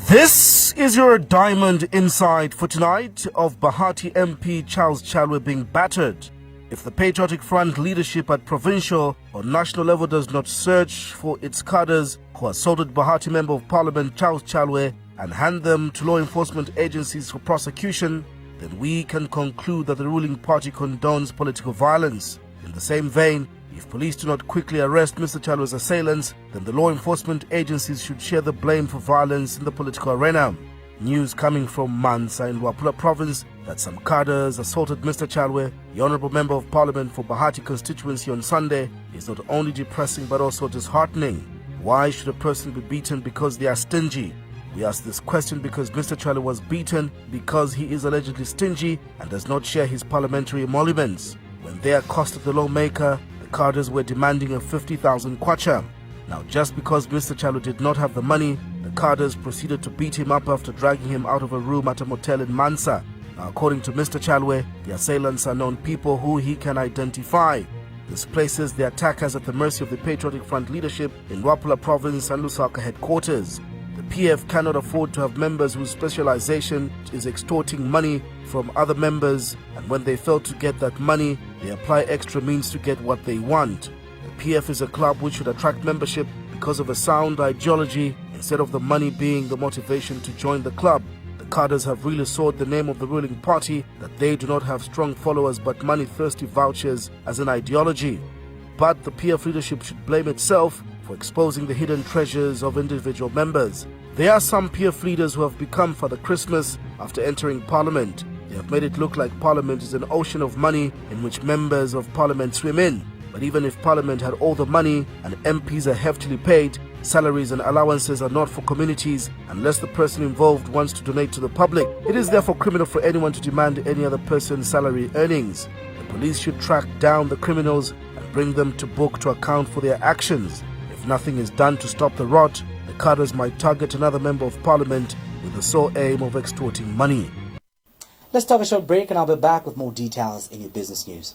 This is your Diamond Insight for tonight of Bahati MP Charles Chalwe being battered. If the Patriotic Front leadership at provincial or national level does not search for its cadres who assaulted Bahati Member of Parliament Charles Chalwe and hand them to law enforcement agencies for prosecution, then we can conclude that the ruling party condones political violence. In the same vein, if police do not quickly arrest Mr. Chalwe's assailants, then the law enforcement agencies should share the blame for violence in the political arena. News coming from Mansa in Luapula province that some cadres assaulted Mr. Chalwe, the Honourable Member of Parliament for Bahati constituency on Sunday, is not only depressing but also disheartening. Why should a person be beaten because they are stingy? We ask this question because Mr. Chalwe was beaten because he is allegedly stingy and does not share his parliamentary emoluments. When they accosted the lawmaker, the cadres were demanding a 50,000 kwacha. Now, just because Mr. Chalwe did not have the money, the cadres proceeded to beat him up after dragging him out of a room at a motel in Mansa. Now, according to Mr. Chalwe, the assailants are known people who he can identify. This places the attackers at the mercy of the Patriotic Front leadership in Luapula province and Lusaka headquarters. The PF cannot afford to have members whose specialization is extorting money from other members, and when they fail to get that money, they apply extra means to get what they want. The PF is a club which should attract membership because of a sound ideology instead of the money being the motivation to join the club. The cadres have really sold the name of the ruling party that they do not have strong followers but money-thirsty vouchers as an ideology. But the PF leadership should blame itself for exposing the hidden treasures of individual members. There are some PF leaders who have become Father Christmas after entering Parliament. They have made it look like Parliament is an ocean of money in which members of Parliament swim in. But even if Parliament had all the money and MPs are heftily paid, salaries and allowances are not for communities unless the person involved wants to donate to the public. It is therefore criminal for anyone to demand any other person's salary earnings. The police should track down the criminals and bring them to book to account for their actions. If nothing is done to stop the rot, the cadres might target another member of Parliament with the sole aim of extorting money. Let's take a short break and I'll be back with more details in your business news.